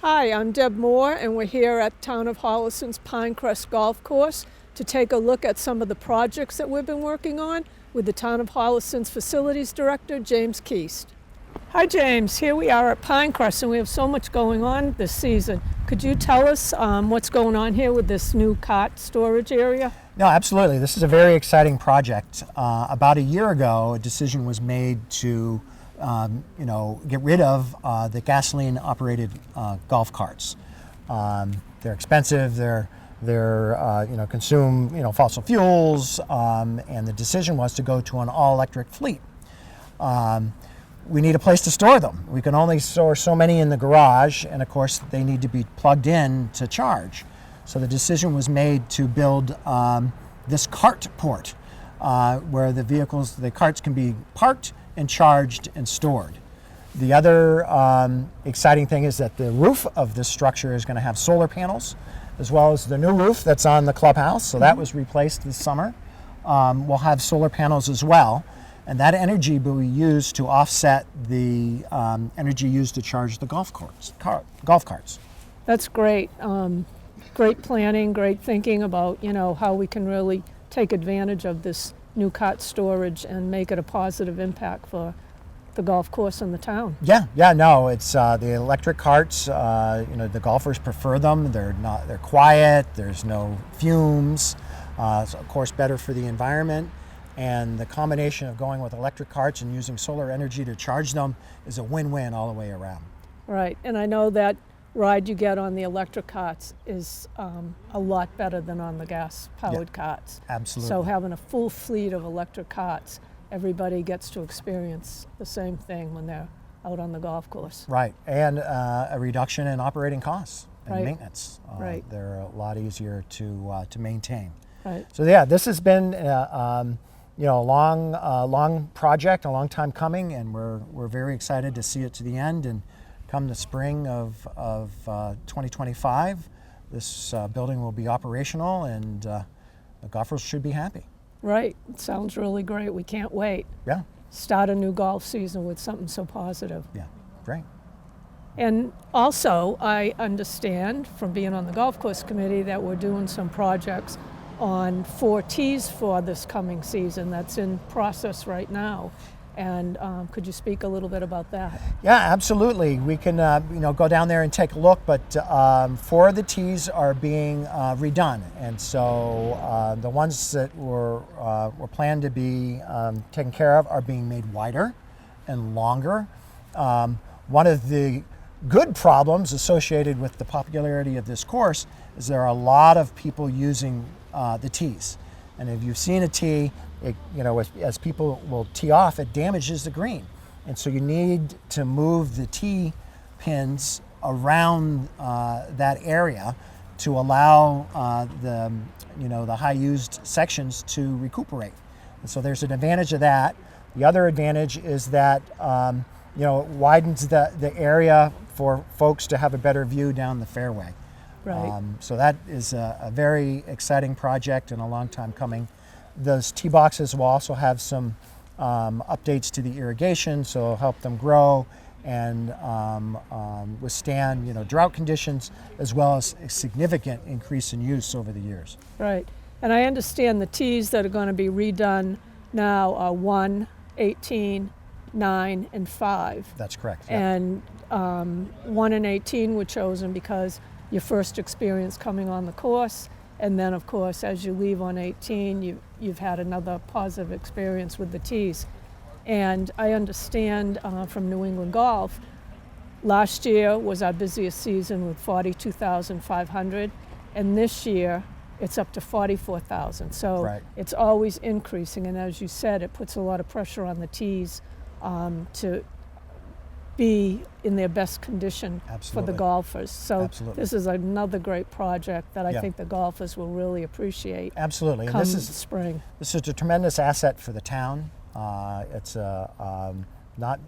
Hi, I'm Deb Moore, and we're here at Town of Holliston's Pinecrest Golf Course to take a look at some of the projects that we've been working on with the Town of Holliston's Facilities Director, James Keast. Hi James, here we are at Pinecrest and we have so much going on this season. Could you tell us what's going on here with this new cart storage area? No, absolutely. This is a very exciting project. About a year ago, a decision was made to get rid of the gasoline-operated golf carts. They're expensive. They're consume fossil fuels, and the decision was to go to an all-electric fleet. We need a place to store them. We can only store so many in the garage, and of course they need to be plugged in to charge. So the decision was made to build this cart port where the carts can be parked and charged and stored. The other exciting thing is that the roof of this structure is going to have solar panels, as well as the new roof that's on the clubhouse. So that was replaced this summer. We'll have solar panels as well. And that energy will be used to offset the energy used to charge the golf carts. That's great. Great planning, great thinking about how we can really take advantage of this new cart storage and make it a positive impact for the golf course and the town. It's the electric carts. The golfers prefer them. They're quiet. There's no fumes. It's of course better for the environment. And the combination of going with electric carts and using solar energy to charge them is a win-win all the way around. Right, and I know that ride you get on the electric carts is a lot better than on the gas-powered carts. Absolutely. So having a full fleet of electric carts, everybody gets to experience the same thing when they're out on the golf course. Right, and a reduction in operating costs and maintenance. Right. They're a lot easier to maintain. Right. So this has been a long project, a long time coming, and we're very excited to see it to the end. And come the spring of 2025, this building will be operational, and the golfers should be happy. Right. It sounds really great. We can't wait. Yeah. Start a new golf season with something so positive. Yeah. Great. And also, I understand from being on the golf course committee that we're doing some projects on 4 tees for this coming season. That's in process right now. And could you speak a little bit about that? Yeah, absolutely. We can go down there and take a look, but 4 of the tees are being redone, and so the ones that were planned to be taken care of are being made wider and longer. One of the good problems associated with the popularity of this course is there are a lot of people using the tees, and if you've seen a tee, as people will tee off, it damages the green, and so you need to move the tee pins around that area to allow the high used sections to recuperate. And so there's an advantage of that. The other advantage is that it widens the area for folks to have a better view down the fairway. Right. So that is a very exciting project and a long time coming. Those tee boxes will also have some updates to the irrigation, so it'll help them grow and withstand drought conditions, as well as a significant increase in use over the years. Right. And I understand the tees that are going to be redone now are 1, 18, 9, and 5. That's correct. Yeah. And 1 and 18 were chosen because your first experience coming on the course, and then of course as you leave on 18 you've had another positive experience with the tees. And I understand from New England Golf, last year was our busiest season with 42,500, and this year it's up to 44,000. So It's always increasing, and as you said, it puts a lot of pressure on the tees to be in their best condition for the golfers. So This is another great project that I think the golfers will really appreciate. Absolutely. Come And this spring. This is a tremendous asset for the town. It's not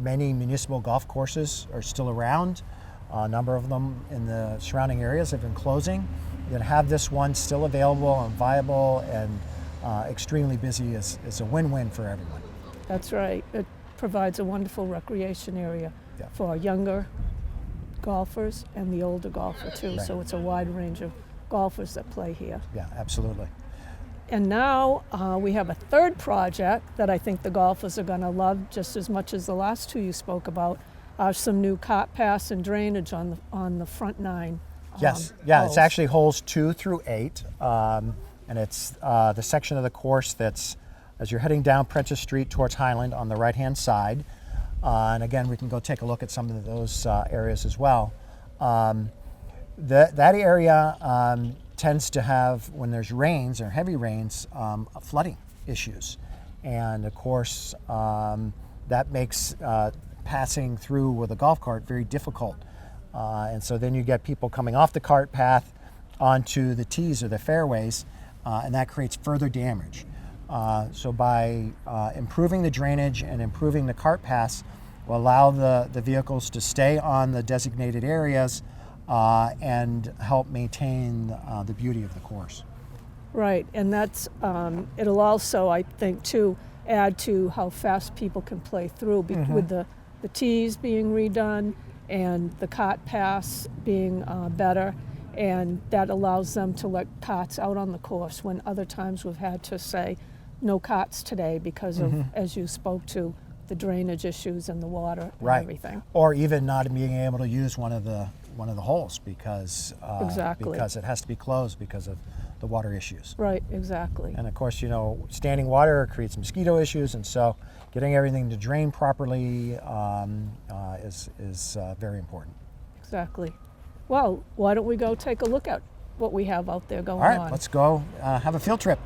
many municipal golf courses are still around. A number of them in the surrounding areas have been closing. To have this one still available and viable and extremely busy is a win-win for everyone. That's right. It provides a wonderful recreation area for younger golfers and the older golfer too. Right. So it's a wide range of golfers that play here. Yeah, absolutely. And now we have a third project that I think the golfers are going to love just as much as the last two you spoke about. Some new cart paths and drainage on the front 9. Yes, yeah, holes. it's actually holes 2 through 8, and it's the section of the course that's as you're heading down Prentice Street towards Highland on the right-hand side. And again, we can go take a look at some of those areas as well. That area tends to have, when there's rains or heavy rains, flooding issues. And of course, that makes passing through with a golf cart very difficult. And so then you get people coming off the cart path onto the tees or the fairways, and that creates further damage. So by improving the drainage and improving the cart paths will allow the vehicles to stay on the designated areas and help maintain the beauty of the course. Right, and that's it'll also, I think, too, add to how fast people can play through with the tees being redone and the cart paths being better, and that allows them to let carts out on the course when other times we've had to say no carts today because of, as you spoke to, the drainage issues and the water and everything. Or even not being able to use one of the holes because because it has to be closed because of the water issues. Right, exactly. And of course, you know, standing water creates mosquito issues, and so getting everything to drain properly is very important. Exactly. Well, why don't we go take a look at what we have out there going All right, on? let's go have a field trip.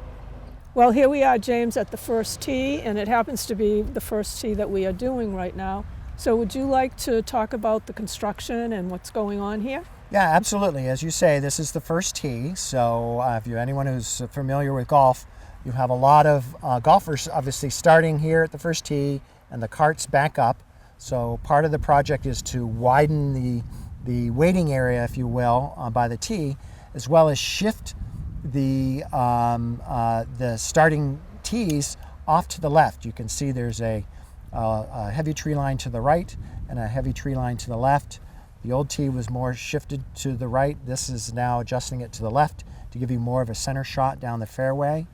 Well, here we are, James, at the first tee, and it happens to be the first tee that we are doing right now. So would you like to talk about the construction and what's going on here? Yeah, absolutely. As you say, this is the first tee. So if you're anyone who's familiar with golf, you have a lot of golfers obviously starting here at the first tee and the carts back up. So part of the project is to widen the waiting area, if you will, by the tee, as well as shift the starting tees off to the left. You can see there's a heavy tree line to the right and a heavy tree line to the left. The old tee was more shifted to the right. This is now adjusting it to the left to give you more of a center shot down the fairway.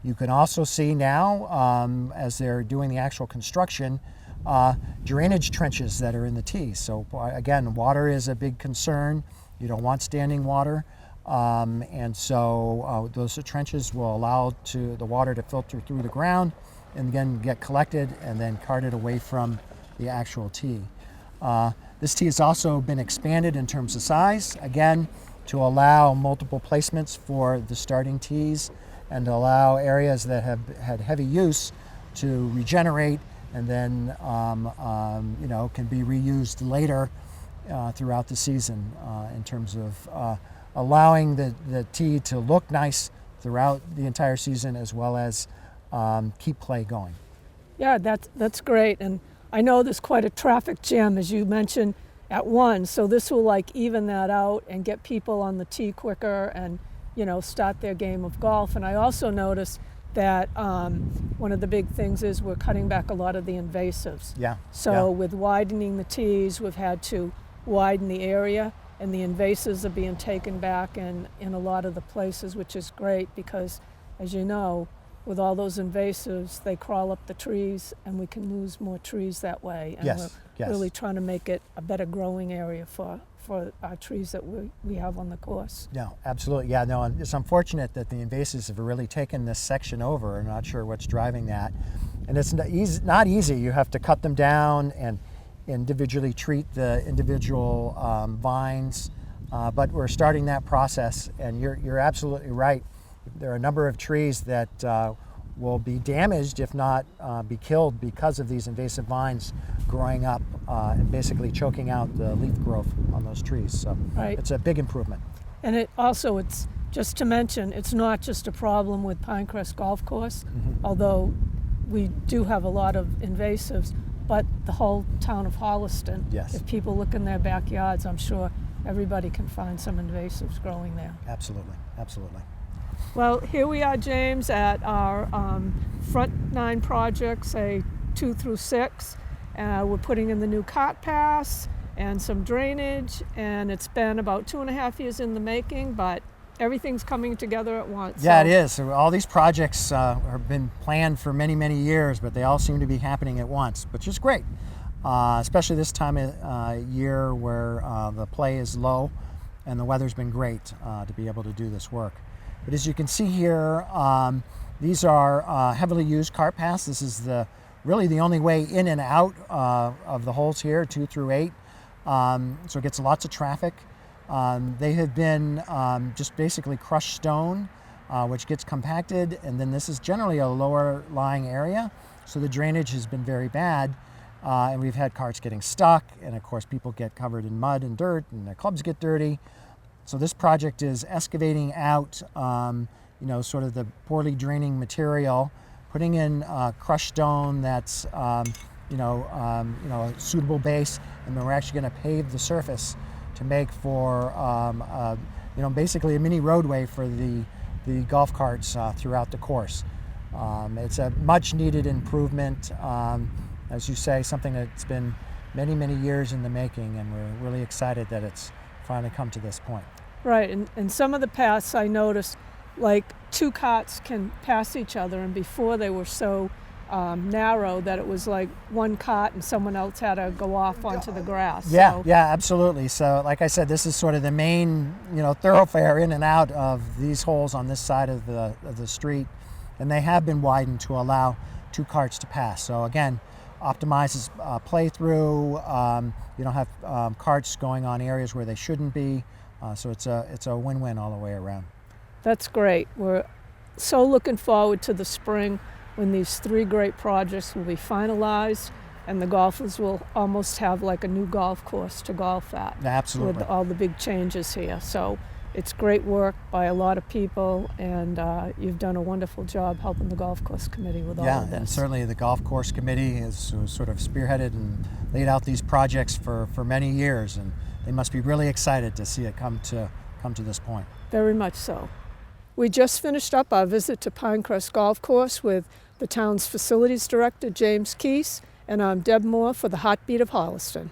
You can also see now, as they're doing the actual construction, drainage trenches that are in the tee. So again, water is a big concern. You don't want standing water. And so those trenches will allow the water to filter through the ground and again get collected and then carted away from the actual tee. This tee has also been expanded in terms of size, again, to allow multiple placements for the starting tees and to allow areas that have had heavy use to regenerate and then can be reused later throughout the season in terms of allowing the tee to look nice throughout the entire season as well as keep play going. Yeah, that's great. And I know there's quite a traffic jam, as you mentioned, at 1. So this will like even that out and get people on the tee quicker and, start their game of golf. And I also noticed that one of the big things is we're cutting back a lot of the invasives. Yeah. So with widening the tees, we've had to widen the area, and the invasives are being taken back in a lot of the places, which is great because, as you know, with all those invasives, they crawl up the trees, and we can lose more trees that way. And we're really trying to make it a better growing area for our trees that we have on the course. No, absolutely. Yeah, no, and it's unfortunate that the invasives have really taken this section over. I'm not sure what's driving that. And it's not easy. You have to cut them down and individually treat the individual vines, but we're starting that process, and you're absolutely right. There are a number of trees that will be damaged, if not be killed, because of these invasive vines growing up and basically choking out the leaf growth on those trees. So it's a big improvement. And it's just to mention, it's not just a problem with Pinecrest Golf Course, although we do have a lot of invasives, but the whole town of Holliston. Yes. If people look in their backyards, I'm sure everybody can find some invasives growing there. Absolutely, absolutely. Well, here we are, James, at our front 9 projects, say 2 through 6. We're putting in the new cart paths, and some drainage, and it's been about 2.5 years in the making, but everything's coming together at once. Yeah, So it is. So all these projects have been planned for many, many years, but they all seem to be happening at once, which is great, especially this time of year where the play is low and the weather's been great to be able to do this work. But as you can see here, these are heavily used cart paths. This is really the only way in and out of the holes here, 2 through 8. So it gets lots of traffic. They have been just basically crushed stone, which gets compacted, and then this is generally a lower lying area, so the drainage has been very bad, and we've had carts getting stuck, and of course people get covered in mud and dirt, and their clubs get dirty. So this project is excavating out, sort of the poorly draining material, putting in crushed stone that's, a suitable base, and then we're actually going to pave the surface to make for, basically a mini roadway for the golf carts throughout the course. It's a much needed improvement, as you say, something that's been many, many years in the making, and we're really excited that it's finally come to this point. right, and some of the paths I noticed, like 2 carts can pass each other, and before they were so narrow that it was like one cart and someone else had to go off onto the grass. Yeah, So, yeah, absolutely. So like I said, this is sort of the main, thoroughfare in and out of these holes on this side of the street, and they have been widened to allow 2 carts to pass. So again, optimizes play through. You don't have carts going on areas where they shouldn't be. So it's a win-win all the way around. that's great. We're so looking forward to the spring when these 3 great projects will be finalized and the golfers will almost have like a new golf course to golf at. Absolutely. With all the big changes here. So it's great work by a lot of people, and you've done a wonderful job helping the golf course committee with all of this. And certainly the golf course committee has sort of spearheaded and laid out these projects for many years, and they must be really excited to see it come to this point. Very much so. We just finished up our visit to Pinecrest Golf Course with the town's facilities director, James Keast, and I'm Deb Moore for the Heartbeat of Holliston.